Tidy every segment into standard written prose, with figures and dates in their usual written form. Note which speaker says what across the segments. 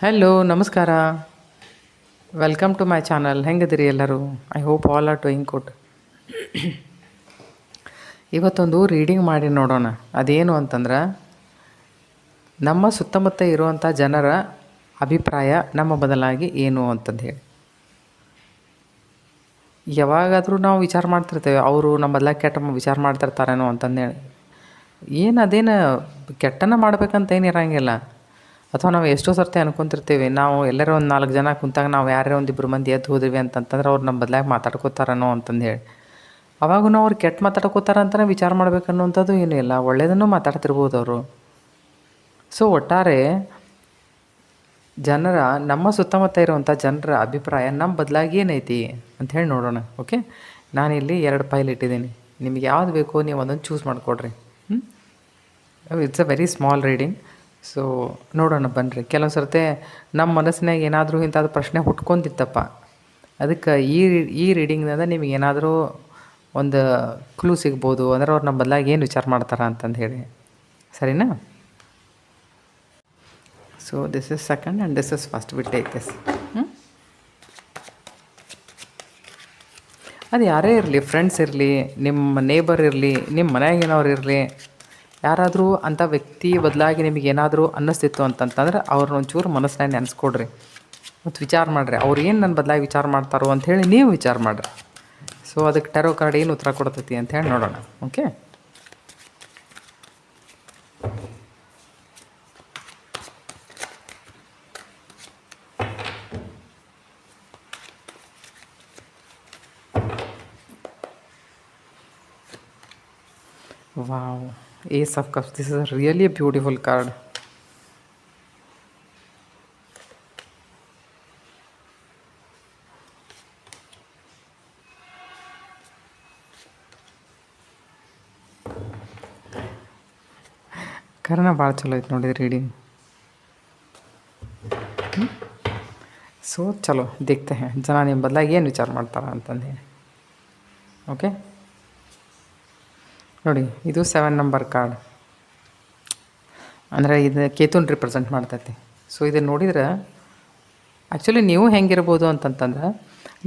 Speaker 1: Hello ನಮಸ್ಕಾರ. Welcome to my channel. ಹೆಂಗದಿರಿ ಎಲ್ಲರೂ? I hope all are doing good. ಇವತ್ತೊಂದು ರೀಡಿಂಗ್ ಮಾಡಿ ನೋಡೋಣ. ಅದೇನು ಅಂತಂದ್ರೆ, ನಮ್ಮ ಸುತ್ತಮುತ್ತ ಇರುವಂಥ ಜನರ ಅಭಿಪ್ರಾಯ ನಮ್ಮ ಬದಲಾಗಿ ಏನು ಅಂತಂದು ಹೇಳಿ. ಯಾವಾಗಾದರೂ ನಾವು ವಿಚಾರ ಮಾಡ್ತಿರ್ತೇವೆ, ಅವರು ನಮ್ಮ ಬದಲಾಗಿ ಕೆಟ್ಟ ವಿಚಾರ ಮಾಡ್ತಿರ್ತಾರೇನೋ ಅಂತಂದೇಳಿ. ಅದೇನು ಕೆಟ್ಟನ ಮಾಡ್ಬೇಕಂತ ಏನಿರಂಗಿಲ್ಲ. ಅಥವಾ ನಾವು ಎಷ್ಟೋ ಸರ್ತಿ ಅನ್ಕೊತಿರ್ತೀವಿ, ನಾವು ಎಲ್ಲರೂ ಒಂದು 4 ಜನ ಕುಂತಾಗ ನಾವು ಯಾರೇ ಒಂದಿಬ್ಬರು ಮಂದಿ ಎದ್ದು ಹೋದ್ವಿ ಅಂತಂತಂದ್ರೆ ಅವ್ರು ನಮ್ಮ ಬದಲಾಗಿ ಮಾತಾಡ್ಕೋತಾರನೋ ಅಂತಂದು ಹೇಳಿ. ಅವಾಗೂ ಅವ್ರು ಕೆಟ್ಟ ಮಾತಾಡ್ಕೋತಾರ ಅಂತಲೇ ವಿಚಾರ ಮಾಡ್ಬೇಕನ್ನುವಂಥದ್ದು ಏನೂ ಇಲ್ಲ. ಒಳ್ಳೆಯದನ್ನು ಮಾತಾಡ್ತಿರ್ಬೋದು ಅವರು. ಸೊ ಒಟ್ಟಾರೆ ನಮ್ಮ ಸುತ್ತಮುತ್ತ ಇರುವಂಥ ಜನರ ಅಭಿಪ್ರಾಯ ನಮ್ಮ ಬದಲಾಗಿ ಏನೈತಿ ಅಂಥೇಳಿ ನೋಡೋಣ. ಓಕೆ, ನಾನಿಲ್ಲಿ 2 ಫೈಲ್ ಇಟ್ಟಿದ್ದೀನಿ. ನಿಮ್ಗೆ ಯಾವ್ದು ಬೇಕೋ ನೀವು ಅದನ್ನು ಚೂಸ್ ಮಾಡಿಕೊಡ್ರಿ. It's a very small reading. So ನೋಡೋಣ ಬನ್ನಿರಿ. ಕೆಲವು ಸರ್ತೆ ನಮ್ಮ ಮನಸ್ಸಿನಾಗ ಏನಾದರೂ ಇಂಥದ್ದು ಪ್ರಶ್ನೆ ಹುಟ್ಕೊಂತಿತ್ತಪ್ಪ, ಅದಕ್ಕೆ ಈ ರೀಡಿಂಗ್ನಿಂದ ನಿಮಗೆ ಏನಾದರೂ ಒಂದು ಕ್ಲೂ ಸಿಗ್ಬೋದು. ಅಂದ್ರೆ ಅವ್ರು ನಮ್ಮ ಬದಲಾಗಿ ಏನು ವಿಚಾರ ಮಾಡ್ತಾರೆ ಅಂತಂದು ಹೇಳಿ. ಸರಿನಾ? So this is second and this is first. We take this. ಅದು ಯಾರೇ ಇರಲಿ, ಫ್ರೆಂಡ್ಸ್ ಇರಲಿ, ನಿಮ್ಮ ನೇಬರ್ ಇರಲಿ, ನಿಮ್ಮ ಮನೆಯಾಗಿನವ್ರು ಇರಲಿ, ಯಾರಾದರೂ ಅಂಥ ವ್ಯಕ್ತಿ ಬದಲಾಗಿ ನಿಮಗೆ ಏನಾದರೂ ಅನ್ನಿಸ್ತಿತ್ತು ಅಂತಂತಂದ್ರೆ ಅವ್ರನ್ನ ಒಂಚೂರು ಮನಸ್ಸಿನಾಗ ನೆನೆಸ್ಕೊಡ್ರಿ ಮತ್ತು ವಿಚಾರ ಮಾಡಿರಿ. ಅವ್ರು ಏನು ನನ್ನ ಬದಲಾಗಿ ವಿಚಾರ ಮಾಡ್ತಾರೋ ಅಂಥೇಳಿ ನೀವು ವಿಚಾರ ಮಾಡಿರಿ. ಸೊ ಅದಕ್ಕೆ ಟ್ಯಾರೋ ಕಾರ್ಡ್ ಏನು ಉತ್ತರ ಕೊಡ್ತೈತಿ ಅಂಥೇಳಿ ನೋಡೋಣ. Okay, wow, Ace of Cups. This is really a beautiful card. ಕಾರಣ ಭಾಳ ಚಲೋ ಐತೆ ನೋಡಿದ್ರಿ ರೀಡಿಂಗ್. ಸೊ ಚಲೋ ದೇಖ್ತೆ ಹೇ ಜನ ನಿಮ್ಮ ಬದಲಾಗಿ ಏನು ವಿಚಾರ ಮಾಡ್ತಾರೆ ಅಂತಂದು ಹೇಳಿ. ಓಕೆ ನೋಡಿ, ಇದು 7 ನಂಬರ್ ಕಾರ್ಡ್. ಅಂದರೆ ಇದು ಕೇತುನ್ ರಿಪ್ರೆಸೆಂಟ್ ಮಾಡ್ತೈತಿ. ಸೊ ಇದನ್ನು ನೋಡಿದ್ರೆ ಆ್ಯಕ್ಚುಲಿ ನೀವು ಹೆಂಗಿರ್ಬೋದು ಅಂತಂತಂದ್ರೆ,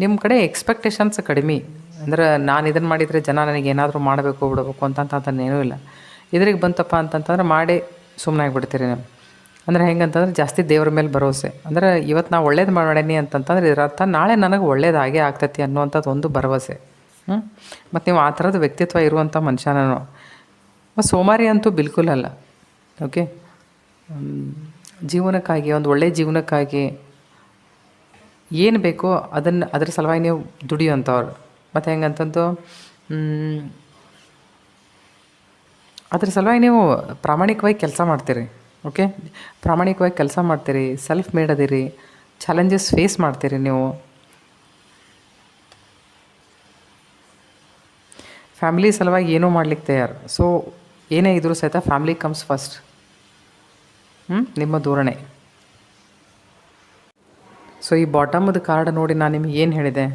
Speaker 1: ನಿಮ್ಮ ಕಡೆ ಎಕ್ಸ್ಪೆಕ್ಟೇಷನ್ಸ್ ಕಡಿಮೆ. ಅಂದ್ರೆ ನಾನು ಇದನ್ನು ಮಾಡಿದರೆ ಜನ ನನಗೆ ಏನಾದರೂ ಮಾಡಬೇಕು ಬಿಡಬೇಕು ಅಂತಂತಂದೇನೂ ಇಲ್ಲ. ಇದ್ರಿಗೆ ಬಂತಪ್ಪ ಅಂತಂತಂದ್ರೆ ಮಾಡಿ ಸುಮ್ಮನೆ ಆಗಿಬಿಡ್ತೀರಿ ನೀವು. ಅಂದರೆ ಹೆಂಗಂತಂದ್ರೆ ಜಾಸ್ತಿ ದೇವ್ರ ಮೇಲೆ ಭರವಸೆ. ಅಂದ್ರೆ ಇವತ್ತು ನಾವು ಒಳ್ಳೇದು ಮಾಡೀನಿ ಅಂತಂತಂದ್ರೆ ಇದರ ಅರ್ಥ ನಾಳೆ ನನಗೆ ಒಳ್ಳೇದಾಗೇ ಆಗ್ತೈತಿ ಅನ್ನುವಂಥದ್ದು ಒಂದು ಭರವಸೆ. ಮತ್ತು ನೀವು ಆ ಥರದ ವ್ಯಕ್ತಿತ್ವ ಇರುವಂಥ ಮನುಷ್ಯನೂ. ಮತ್ತು ಸೋಮಾರಿ ಅಂತೂ ಬಿಲ್ಕುಲ್ ಅಲ್ಲ. ಓಕೆ, ಜೀವನಕ್ಕಾಗಿ, ಒಂದು ಒಳ್ಳೆಯ ಜೀವನಕ್ಕಾಗಿ ಏನು ಬೇಕೋ ಅದ್ರ ಸಲುವಾಗಿ ನೀವು ದುಡಿಯೋಂಥವ್ರು. ಮತ್ತು ಹೆಂಗಂತಂದು ಅದ್ರ ಸಲುವಾಗಿ ನೀವು ಪ್ರಾಮಾಣಿಕವಾಗಿ ಕೆಲಸ ಮಾಡ್ತೀರಿ. ಓಕೆ, ಪ್ರಾಮಾಣಿಕವಾಗಿ ಕೆಲಸ ಮಾಡ್ತೀರಿ, ಸೆಲ್ಫ್ ಮೇಡ್ ಅದಿರಿ, ಚಾಲೆಂಜಸ್ ಫೇಸ್ ಮಾಡ್ತೀರಿ ನೀವು. ಫ್ಯಾಮಿಲಿ ಸಲುವಾಗಿ ಏನೂ ಮಾಡ್ಲಿಕ್ಕೆ ತಯಾರು. ಸೊ ಏನೇ ಇದ್ರೂ ಸಹಿತ ಫ್ಯಾಮಿಲಿ ಕಮ್ಸ್ ಫಸ್ಟ್. ನಿಮ್ಮ ಧೋರಣೆ. ಸೊ ಈ ಬಾಟಮದ ಕಾರ್ಡ್ ನೋಡಿ ನಾನು ನಿಮಗೆ ಏನು ಹೇಳಿದೆ,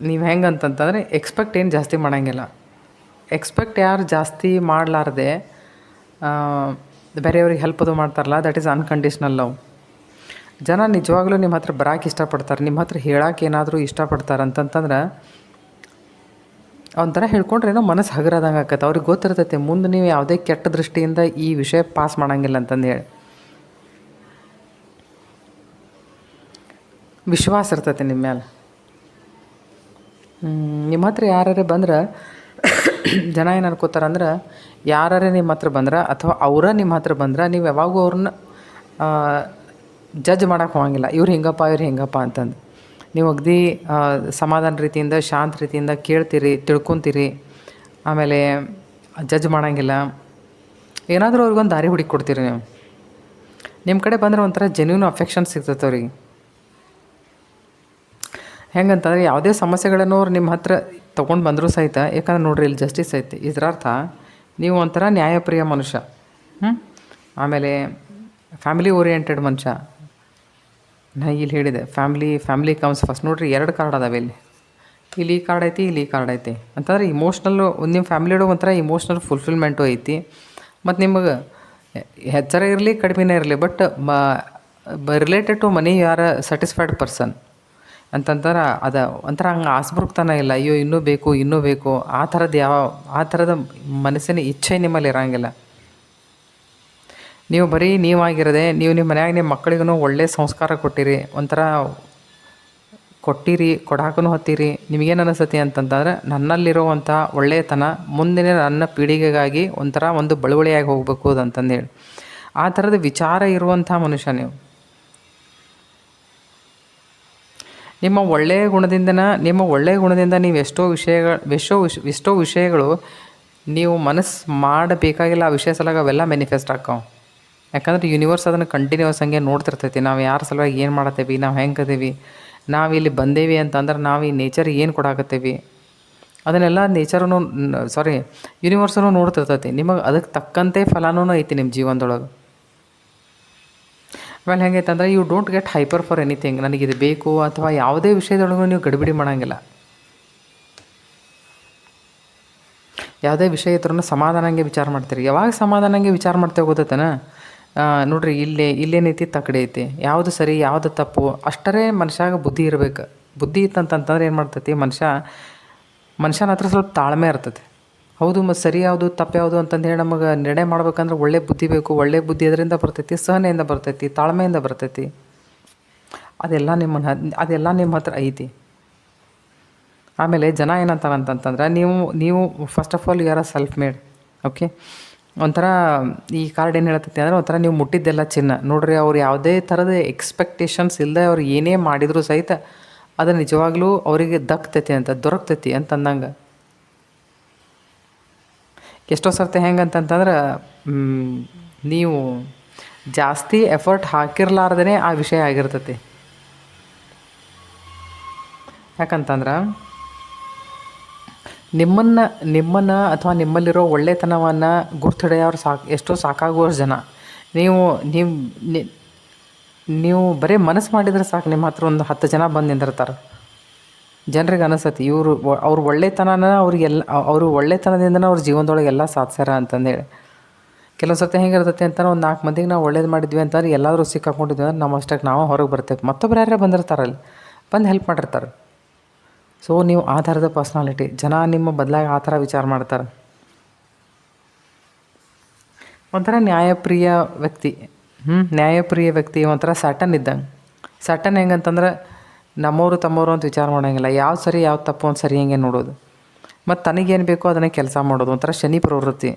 Speaker 1: ನೀವು ಹೆಂಗೆ ಅಂತಂತಂದರೆ ಎಕ್ಸ್ಪೆಕ್ಟ್ ಏನು ಜಾಸ್ತಿ ಮಾಡೋಂಗಿಲ್ಲ. ಎಕ್ಸ್ಪೆಕ್ಟ್ ಯಾರು ಜಾಸ್ತಿ ಮಾಡಲಾರ್ದೆ ಬೇರೆಯವ್ರಿಗೆ ಹೆಲ್ಪ್ ಅದು ಮಾಡ್ತಾರಲ್ಲ, ದಟ್ ಈಸ್ ಅನ್ಕಂಡೀಷ್ನಲ್ ಲವ್. ಜನ ನಿಜವಾಗ್ಲೂ ನಿಮ್ಮ ಹತ್ರ ಬರೋಕೆ ಇಷ್ಟಪಡ್ತಾರೆ, ನಿಮ್ಮ ಹತ್ರ ಹೇಳೋಕೆ ಏನಾದರೂ ಇಷ್ಟಪಡ್ತಾರೆ ಅಂತಂತಂದ್ರೆ ಒಂಥರ ಹೇಳ್ಕೊಂಡ್ರೆ ಏನೋ ಮನಸ್ಸು ಹಗರದಂಗೆ ಆಕತ್ತೆ. ಅವ್ರಿಗೆ ಗೊತ್ತಿರ್ತೈತೆ ಮುಂದೆ ನೀವು ಯಾವುದೇ ಕೆಟ್ಟ ದೃಷ್ಟಿಯಿಂದ ಈ ವಿಷಯ ಪಾಸ್ ಮಾಡೋಂಗಿಲ್ಲ ಅಂತಂದು ಹೇಳಿ. ವಿಶ್ವಾಸ ಇರ್ತೈತೆ ನಿಮ್ಮ ಮೇಲೆ. ನಿಮ್ಮ ಹತ್ರ ಯಾರೇ ಬಂದ್ರೆ ಜನ ಏನು ಅನ್ಕೋತಾರಂದ್ರೆ, ಯಾರೇ ನಿಮ್ಮ ಹತ್ರ ಬಂದ್ರೆ ಅಥವಾ ಅವರ ನಿಮ್ಮ ಹತ್ರ ಬಂದ್ರೆ ನೀವು ಯಾವಾಗೂ ಅವ್ರನ್ನ ಜಡ್ಜ್ ಮಾಡೋಕ್ಕೆ ಹೋಗಂಗಿಲ್ಲ. ಇವ್ರು ಹಿಂಗಪ್ಪ ಅಂತಂದು. ನೀವು ಅಗದಿ ಸಮಾಧಾನ ರೀತಿಯಿಂದ, ಶಾಂತ ರೀತಿಯಿಂದ ಕೇಳ್ತೀರಿ, ತಿಳ್ಕೊತೀರಿ. ಆಮೇಲೆ ಜಡ್ಜ್ ಮಾಡೋಂಗಿಲ್ಲ. ಏನಾದರೂ ಅವ್ರಿಗೊಂದು ದಾರಿ ಹುಡುಕಿ ಕೊಡ್ತೀರಿ ನೀವು. ನಿಮ್ಮ ಕಡೆ ಬಂದರೆ ಒಂಥರ ಜೆನ್ಯೂನ್ ಅಫೆಕ್ಷನ್ ಸಿಗ್ತೈತೆ ಅವ್ರಿಗೆ. ಹೆಂಗಂತಂದ್ರೆ ಯಾವುದೇ ಸಮಸ್ಯೆಗಳನ್ನು ಅವ್ರು ನಿಮ್ಮ ಹತ್ರ ತೊಗೊಂಡು ಬಂದರೂ ಸಹಿತ, ಯಾಕಂದ್ರೆ ನೋಡ್ರಿ ಇಲ್ಲಿ ಜಸ್ಟಿಸ್ ಐತಿ, ಇದರ ಅರ್ಥ ನೀವು ಒಂಥರ ನ್ಯಾಯಪ್ರಿಯ ಮನುಷ್ಯ. ಆಮೇಲೆ ಫ್ಯಾಮಿಲಿ ಓರಿಯೆಂಟೆಡ್ ಮನುಷ್ಯ. ನಾ ಇಲ್ಲಿ ಹೇಳಿದೆ ಫ್ಯಾಮಿಲಿ ಕಮ್ಸ್ ಫಸ್ಟ್. ನೋಡಿರಿ 2 ಕಾರ್ಡ್ ಅದಾವೆ ಇಲ್ಲಿ ಈ ಕಾರ್ಡ್ ಐತಿ, ಇಲ್ಲಿ ಈ ಕಾರ್ಡ್ ಐತಿ ಅಂತಂದ್ರೆ ಇಮೋಷ್ನಲ್ಲು. ನಿಮ್ಮ ಫ್ಯಾಮಿಲಿ ಒಳಗೆ ಒಂಥರ ಇಮೋಷ್ನಲ್ ಫುಲ್ಫಿಲ್ಮೆಂಟು ಐತಿ. ಮತ್ತು ನಿಮಗೆ ಹೆಚ್ಚರ ಇರಲಿ ಕಡಿಮೆನೇ ಇರಲಿ, but related to money you are a satisfied person ಅಂತಂದ್ರೆ ಅದು ಒಂಥರ ಹಂಗೆ ಆಸ್ಬುರ್ಕ್ತನ ಇಲ್ಲ, ಅಯ್ಯೋ ಇನ್ನೂ ಬೇಕು ಇನ್ನೂ ಬೇಕು ಆ ಥರದ ಮನಸ್ಸಿನ ಇಚ್ಛೆ ನಿಮ್ಮಲ್ಲಿ ಇರೋಂಗಿಲ್ಲ. ನೀವು ಬರೀ ನೀವಾಗಿರದೆ ನೀವು ನಿಮ್ಮ ಮನ್ಯಾಗ ನಿಮ್ಮ ಮಕ್ಕಳಿಗೂ ಒಳ್ಳೆಯ ಸಂಸ್ಕಾರ ಕೊಟ್ಟಿರಿ, ಒಂಥರ ಕೊಟ್ಟಿರಿ, ಕೊಡಾಕೂ ಹತ್ತೀರಿ. ನಿಮಗೇನು ಅನಿಸ್ತತಿ ಅಂತಂತಂದ್ರೆ ನನ್ನಲ್ಲಿರುವಂಥ ಒಳ್ಳೆಯತನ ಮುಂದಿನ ನನ್ನ ಪೀಳಿಗೆಗಾಗಿ ಒಂಥರ ಒಂದು ಬಳುವಳಿಯಾಗಿ ಹೋಗಬೇಕು ಅಂತಂದೇಳಿ ಆ ಥರದ ವಿಚಾರ ಇರುವಂಥ ಮನುಷ್ಯ ನೀವು. ನಿಮ್ಮ ಒಳ್ಳೆಯ ಗುಣದಿಂದ ನೀವು ಎಷ್ಟೋ ವಿಷಯಗಳು ನೀವು ಮನಸ್ಸು ಮಾಡಬೇಕಾಗಿಲ್ಲ. ಆ ವಿಷಯ ಸಲುವಾಗಿ ಅವೆಲ್ಲ ಮ್ಯಾನಿಫೆಸ್ಟ್ ಆಕ್ಕಾವ. ಯಾಕಂದ್ರೆ ಯೂನಿವರ್ಸ್ ಅದನ್ನು ಕಂಟಿನ್ಯೂಸ್ ಹಂಗೆ ನೋಡ್ತಿರ್ತೈತಿ. ನಾವು ಯಾರ ಸಲುವಾಗಿ ಏನು ಮಾಡತ್ತೇವಿ, ನಾವು ಹೆಂಗೆ ಅದೀವಿ, ನಾವು ಇಲ್ಲಿ ಬಂದೇವಿ ಅಂತಂದ್ರೆ ನಾವು ಈ ನೇಚರಿಗೆ ಏನು ಕೊಡಾಕತ್ತೇವಿ ಅದನ್ನೆಲ್ಲ ಯೂನಿವರ್ಸನ್ನು ನೋಡ್ತಿರ್ತೈತಿ. ನಿಮಗೆ ಅದಕ್ಕೆ ತಕ್ಕಂತೆ ಫಲಾನೂ ಐತಿ ನಿಮ್ಮ ಜೀವನದೊಳಗೆ. ಆಮೇಲೆ ಹೆಂಗೈತೆ ಅಂದ್ರೆ you don't get hyper for anything. ನನಗಿದು ಬೇಕು ಅಥವಾ ಯಾವುದೇ ವಿಷಯದೊಳಗೂ ನೀವು ಗಡಿಬಿಡಿ ಮಾಡೋಂಗಿಲ್ಲ. ಯಾವುದೇ ವಿಷಯ ಇದ್ರೂ ಸಮಾಧಾನಂಗೆ ವಿಚಾರ ಮಾಡ್ತೀರಿ. ಯಾವಾಗ ಸಮಾಧಾನಂಗೆ ವಿಚಾರ ಮಾಡ್ತೇವೆ ಗೊತ್ತೇನ? ನೋಡ್ರಿ, ಇಲ್ಲೇನೈತಿ ತಕಡೆ ಐತಿ, ಯಾವುದು ಸರಿ ಯಾವುದು ತಪ್ಪು ಅಷ್ಟರೇ ಮನುಷ್ಯಾಗ ಬುದ್ಧಿ ಇರಬೇಕು. ಬುದ್ಧಿ ಇತ್ತಂತಂತಂದ್ರೆ ಏನು ಮಾಡ್ತೈತಿ, ಮನುಷ್ಯನ ಹತ್ರ ಸ್ವಲ್ಪ ತಾಳ್ಮೆ ಇರ್ತೈತಿ. ಹೌದು ಮತ್ತು ಸರಿ ಯಾವುದು ತಪ್ಪು ಯಾವುದು ಅಂತಂದು ಹೇಳಿ ನಮಗೆ ನಿರ್ಣಯ ಮಾಡ್ಬೇಕಂದ್ರೆ ಒಳ್ಳೆ ಬುದ್ಧಿ ಬೇಕು. ಒಳ್ಳೆ ಬುದ್ಧಿ ಅದರಿಂದ ಬರ್ತೈತಿ, ಸಹನೆಯಿಂದ ಬರ್ತೈತಿ, ತಾಳ್ಮೆಯಿಂದ ಬರ್ತೈತಿ. ಅದೆಲ್ಲ ನಿಮ್ಮ ಹತ್ರ ಐತಿ. ಆಮೇಲೆ ಜನ ಏನಂತಾರೆ ಅಂತಂತಂದ್ರೆ ನೀವು first of all you are a self made. Okay, ಒಂಥರ ಈ ಕಾರ್ಡ್ ಏನು ಹೇಳ್ತೈತಿ ಅಂದರೆ ಒಂಥರ ನೀವು ಮುಟ್ಟಿದ್ದೆಲ್ಲ ಚಿನ್ನ. ನೋಡ್ರಿ, ಅವ್ರು ಯಾವುದೇ ಥರದ ಎಕ್ಸ್ಪೆಕ್ಟೇಷನ್ಸ್ ಇಲ್ಲದೆ ಅವ್ರು ಏನೇ ಮಾಡಿದರೂ ಸಹಿತ ಅದು ನಿಜವಾಗ್ಲೂ ಅವರಿಗೆ ದೊರಕ್ತೈತಿ ಅಂತಂದಂಗೆ. ಎಷ್ಟೋ ಸರ್ತಿ ಹೆಂಗಂತಂತಂದ್ರೆ ನೀವು ಜಾಸ್ತಿ ಎಫರ್ಟ್ ಹಾಕಿರ್ಲಾರ್ದೇ ಆ ವಿಷಯ ಆಗಿರ್ತೈತಿ. ಯಾಕಂತಂದ್ರೆ ನಿಮ್ಮನ್ನು ಅಥವಾ ನಿಮ್ಮಲ್ಲಿರೋ ಒಳ್ಳೆತನವನ್ನು ಗುರ್ತಿಡಿಯೋರು ಎಷ್ಟೋ ಸಾಕಾಗುವಷ್ಟು ಜನ. ನೀವು ಬರೀ ಮನಸ್ಸು ಮಾಡಿದರೆ ಸಾಕು, ನಿಮ್ಮ ಹತ್ರ ಒಂದು 10 ಜನ ಬಂದು ನಿಂದಿರ್ತಾರೆ. ಜನರಿಗೆ ಅನಿಸ್ತತಿ ಅವ್ರ ಒಳ್ಳೆತನನ ಅವರು ಒಳ್ಳೆತನದಿಂದನೇ ಅವ್ರ ಜೀವನದೊಳಗೆ ಎಲ್ಲ ಸಾಧಿಸ್ಯಾರ ಅಂತಂದೇಳಿ. ಕೆಲವು ಸರ್ತಿ ಹೆಂಗಿರ್ತೈತಿ ಅಂತಂದ್ರೆ ಒಂದು 4 ಮಂದಿಗೆ ನಾವು ಒಳ್ಳೇದು ಮಾಡಿದ್ವಿ ಅಂತಂದ್ರೆ ಎಲ್ಲಾದರೂ ಸಿಕ್ಕಾಕೊಂಡಿದ್ವಿ ಅಂದ್ರೆ ನಮ್ಮ ಅಷ್ಟಕ್ಕೆ ನಾವು ಹೊರಗೆ ಬರ್ತೇವೆ. ಮತ್ತೊಬ್ರು ಯಾರೇ ಬಂದಿರ್ತಾರಲ್ಲಿ ಬಂದು ಹೆಲ್ಪ್ ಮಾಡಿರ್ತಾರೆ. ಸೊ ನೀವು ಆ ಥರದ ಪರ್ಸ್ನಾಲಿಟಿ. ಜನ ನಿಮ್ಮ ಬದಲಾಗಿ ಆ ಥರ ವಿಚಾರ ಮಾಡ್ತಾರೆ. ಒಂಥರ ನ್ಯಾಯಪ್ರಿಯ ವ್ಯಕ್ತಿ ಒಂಥರ ಸ್ಯಾಟನ್ ಇದ್ದಂಗೆ. ಸ್ಯಾಟನ್ ಹೆಂಗಂತಂದ್ರೆ ನಮ್ಮವರು ತಮ್ಮವರು ಅಂತ ವಿಚಾರ ಮಾಡೋಂಗಿಲ್ಲ. ಯಾವ್ದು ಸರಿ ಯಾವ್ದು ತಪ್ಪು ಅಂತ ಸರಿ ಹೆಂಗೆ ನೋಡೋದು, ಮತ್ತು ತನಗೇನು ಬೇಕೋ ಅದನ್ನೇ ಕೆಲಸ ಮಾಡೋದು. ಒಂಥರ ಶನಿ ಪ್ರವೃತ್ತಿ,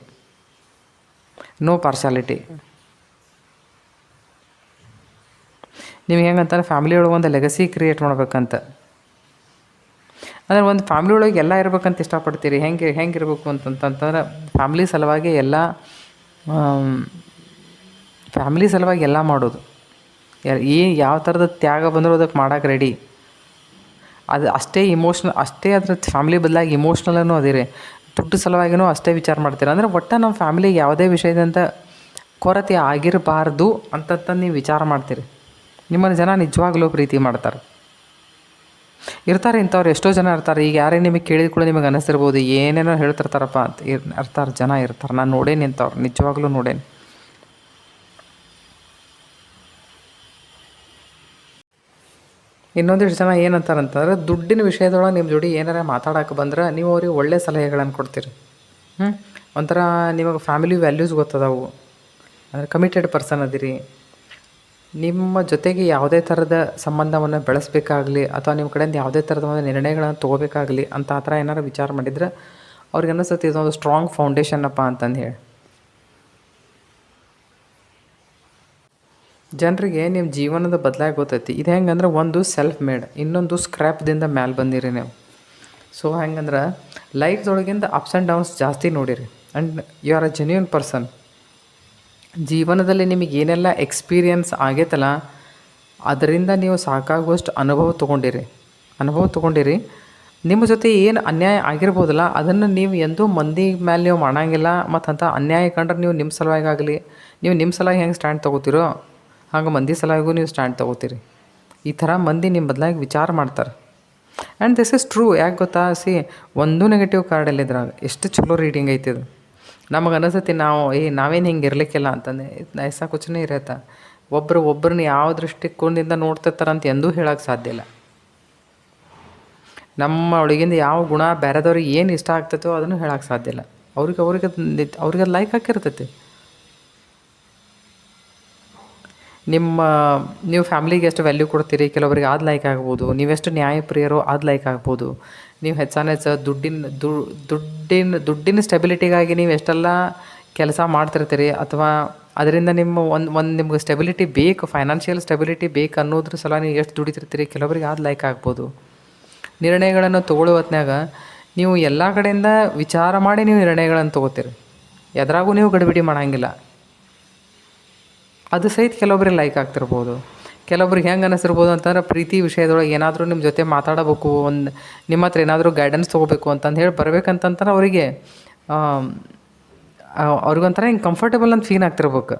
Speaker 1: ನೋ ಪಾರ್ಶಾಲಿಟಿ. ನೀವು ಹೆಂಗಂತಾರೆ ಫ್ಯಾಮಿಲಿ ಒಳಗೆ ಒಂದು ಲೆಗಸಿ ಕ್ರಿಯೇಟ್ ಮಾಡ್ಬೇಕಂತ. ಅಂದರೆ ಒಂದು ಫ್ಯಾಮ್ಲಿ ಒಳಗೆ ಎಲ್ಲ ಇರ್ಬೇಕಂತ ಇಷ್ಟಪಡ್ತೀರಿ. ಹೆಂಗಿರ್ಬೇಕು ಅಂತಂತಂದ್ರೆ ಫ್ಯಾಮ್ಲಿ ಸಲುವಾಗಿ ಎಲ್ಲ ಮಾಡೋದು. ಯಾವ ಥರದ ತ್ಯಾಗ ಬಂದರೂ ಅದಕ್ಕೆ ಮಾಡೋಕೆ ರೆಡಿ. ಅದು ಅಷ್ಟೇ ಅದ್ರ ಫ್ಯಾಮ್ಲಿ ಬದಲಾಗಿ ಇಮೋಷ್ನಲೂ ಅದಿರಿ. ದುಡ್ಡು ಸಲುವಾಗಿನೂ ಅಷ್ಟೇ ವಿಚಾರ ಮಾಡ್ತೀರ. ಅಂದರೆ ಒಟ್ಟು ನಮ್ಮ ಫ್ಯಾಮಿಲಿಗೆ ಯಾವುದೇ ವಿಷಯದಂತ ಕೊರತೆ ಆಗಿರಬಾರ್ದು ಅಂತಂದು ನೀವು ವಿಚಾರ ಮಾಡ್ತೀರಿ. ನಿಮ್ಮನ್ನು ಜನ ನಿಜವಾಗ್ಲೂ ಪ್ರೀತಿ ಮಾಡ್ತಾರೆ. ಇಂಥವ್ರು ಎಷ್ಟೋ ಜನ ಇರ್ತಾರೆ. ಈಗ ಯಾರೇ ನಿಮಗೆ ಕೇಳಿದ ಕೂಡ ನಿಮಗೆ ಅನ್ನಿಸ್ತಿರ್ಬೋದು ಏನೇನೋ ಹೇಳ್ತಿರ್ತಾರಪ್ಪ ಅಂತ ಜನ ಇರ್ತಾರೆ. ನಾನು ನೋಡೇನಿ ಇಂಥವ್ರು, ನಿಜವಾಗ್ಲೂ ನೋಡೇನಿ. ಇನ್ನೊಂದಿಷ್ಟು ಜನ ಏನಂತಾರಂತಂದ್ರೆ ದುಡ್ಡಿನ ವಿಷಯದೊಳಗೆ ನಿಮ್ಮ ಜೋಡಿ ಏನಾರ ಮಾತಾಡೋಕೆ ಬಂದ್ರೆ ನೀವು ಅವ್ರಿಗೆ ಒಳ್ಳೆಯ ಸಲಹೆಗಳನ್ನು ಕೊಡ್ತೀರಿ. ಒಂಥರ ನಿಮಗೆ ಫ್ಯಾಮಿಲಿ ವ್ಯಾಲ್ಯೂಸ್ ಗೊತ್ತದವು. ಅಂದರೆ ಕಮಿಟೆಡ್ ಪರ್ಸನ್ ಅದಿರಿ. ನಿಮ್ಮ ಜೊತೆಗೆ ಯಾವುದೇ ಥರದ ಸಂಬಂಧವನ್ನು ಬೆಳೆಸಬೇಕಾಗಲಿ ಅಥವಾ ನಿಮ್ಮ ಕಡೆಯಿಂದ ಯಾವುದೇ ಥರದ ಒಂದು ನಿರ್ಣಯಗಳನ್ನು ತೊಗೋಬೇಕಾಗಲಿ ಅಂತ ಆ ಥರ ಏನಾರು ವಿಚಾರ ಮಾಡಿದರೆ ಅವ್ರಿಗೆ ಅನ್ನಿಸ್ತೈತಿ ಇದೊಂದು ಸ್ಟ್ರಾಂಗ್ ಫೌಂಡೇಶನ್ನಪ್ಪ ಅಂತಂದು ಹೇಳಿ. ಜನರಿಗೆ ನಿಮ್ಮ ಜೀವನದ ಬದಲಾಗಿ ಗೊತ್ತೈತಿ. ಇದು ಹೆಂಗಂದ್ರೆ ಒಂದು ಸೆಲ್ಫ್ ಮೇಡ್, ಇನ್ನೊಂದು ಸ್ಕ್ರ್ಯಾಪ್ದಿಂದ ಮ್ಯಾಲೆ ಬಂದಿರಿ ನೀವು. ಸೊ ಹೆಂಗಂದ್ರೆ ಲೈಫ್ದೊಳಗಿಂದ ಅಪ್ಸ್ ಆ್ಯಂಡ್ ಡೌನ್ಸ್ ಜಾಸ್ತಿ ನೋಡಿರಿ. And you are a genuine person. ಜೀವನದಲ್ಲಿ ನಿಮಗೆ ಏನೆಲ್ಲ ಎಕ್ಸ್ಪೀರಿಯನ್ಸ್ ಆಗೈತಲ್ಲ ಅದರಿಂದ ನೀವು ಸಾಕಾಗುವಷ್ಟು ಅನುಭವ ತೊಗೊಂಡಿರಿ. ನಿಮ್ಮ ಜೊತೆ ಏನು ಅನ್ಯಾಯ ಆಗಿರ್ಬೋದಲ್ಲ ಅದನ್ನು ನೀವು ಎಂದೂ ಮಂದಿ ಮೇಲೆ ನೀವು ಮಾಡೋಂಗಿಲ್ಲ. ಮತ್ತು ಅಂಥ ಅನ್ಯಾಯ ಕಂಡ್ರೆ ನೀವು ನಿಮ್ಮ ಸಲುವಾಗಿ ನೀವು ನಿಮ್ಮ ಸಲುವಾಗಿ ಹೆಂಗೆ ಸ್ಟ್ಯಾಂಡ್ ತೊಗೋತೀರೋ ಹಾಗೆ ಮಂದಿ ಸಲುವಾಗಿಗೂ ನೀವು ಸ್ಟ್ಯಾಂಡ್ ತೊಗೋತೀರಿ. ಈ ಥರ ಮಂದಿ ನಿಮ್ಮ ಬದಲಾಗಿ ವಿಚಾರ ಮಾಡ್ತಾರೆ. And this is true. ಯಾಕೆ ಗೊತ್ತಾ, ಒಂದು ನೆಗೆಟಿವ್ ಕಾರ್ಡಲ್ಲಿ ಇದ್ರಾಗ ಎಷ್ಟು ಚಲೋ ರೀಡಿಂಗ್ ಐತಿದು. ನಮಗೆ ಅನಿಸ್ತೈತಿ ನಾವೇನು ಹಿಂಗೆ ಇರಲಿಕ್ಕಿಲ್ಲ ಅಂತಂದೆ. ಐಸಾ ಕುಚನೇ ಇರತ್ತ. ಒಬ್ಬರನ್ನ ಯಾವ ದೃಷ್ಟಿಕೋನದಿಂದ ನೋಡ್ತಿರ್ತಾರಂತ ಎಂದೂ ಹೇಳೋಕ್ಕೆ ಸಾಧ್ಯ ಇಲ್ಲ. ನಮ್ಮ ಒಳಗಿಂದ ಯಾವ ಗುಣ ಬೇರೆದವ್ರಿಗೆ ಏನು ಇಷ್ಟ ಆಗ್ತೈತೋ ಅದನ್ನು ಹೇಳೋಕ್ಕೆ ಸಾಧ್ಯ ಇಲ್ಲ. ಅವ್ರಿಗೆ ಅದು ಲೈಕ್ ಆಗಿರ್ತೈತಿ. ನೀವು ಫ್ಯಾಮ್ಲಿಗೆ ಎಷ್ಟು ವ್ಯಾಲ್ಯೂ ಕೊಡ್ತೀರಿ, ಕೆಲವರಿಗೆ ಅದು ಲೈಕ್ ಆಗ್ಬೋದು. ನೀವೆಷ್ಟು ನ್ಯಾಯಪ್ರಿಯರೋ ಅದು ಲೈಕ್ ಆಗ್ಬೋದು. ನೀವು ಹೆಚ್ಚು ದುಡ್ಡಿನ ಸ್ಟೆಬಿಲಿಟಿಗಾಗಿ ನೀವು ಎಷ್ಟೆಲ್ಲ ಕೆಲಸ ಮಾಡ್ತಿರ್ತೀರಿ, ಅಥವಾ ಅದರಿಂದ ನಿಮ್ಮ ನಿಮ್ಗೆ ಸ್ಟೆಬಿಲಿಟಿ ಬೇಕು, ಫೈನಾನ್ಷಿಯಲ್ ಸ್ಟೆಬಿಲಿಟಿ ಬೇಕು ಅನ್ನೋದ್ರ ಸಲ ನೀವು ಎಷ್ಟು ದುಡಿತಿರ್ತೀರಿ, ಕೆಲವರಿಗೆ ಅದು ಲೈಕ್ ಆಗ್ಬೋದು. ನಿರ್ಣಯಗಳನ್ನು ತೊಗೊಳ್ಳೋ ಹೊತ್ನ್ಯಾಗ ನೀವು ಎಲ್ಲ ಕಡೆಯಿಂದ ವಿಚಾರ ಮಾಡಿ ನೀವು ನಿರ್ಣಯಗಳನ್ನು ತೊಗೋತೀರಿ. ಎದ್ರಾಗೂ ನೀವು ಗಡಿಬಿಡಿ ಮಾಡೋಂಗಿಲ್ಲ. ಅದು ಸಹಿತ ಕೆಲವೊಬ್ರಿಗೆ ಲೈಕ್ ಆಗ್ತಿರ್ಬೋದು. ಕೆಲವೊಬ್ರಿಗೆ ಹೆಂಗೆ ಅನ್ನಿಸಿರ್ಬೋದು ಅಂತಂದ್ರೆ, ಪ್ರೀತಿ ವಿಷಯದೊಳಗೆ ಏನಾದರೂ ನಿಮ್ಮ ಜೊತೆ ಮಾತಾಡಬೇಕು, ನಿಮ್ಮ ಹತ್ರ ಏನಾದರೂ ಗೈಡೆನ್ಸ್ ತೊಗೋಬೇಕು ಅಂತಂದು ಹೇಳಿ ಬರ್ಬೇಕಂತಂದ್ರೆ ಅವ್ರಿಗೊಂಥರ ಹಿಂಗೆ ಕಂಫರ್ಟೇಬಲ್ ಅಂತ ಫೀಲ್ ಆಗ್ತಿರ್ಬೇಕು.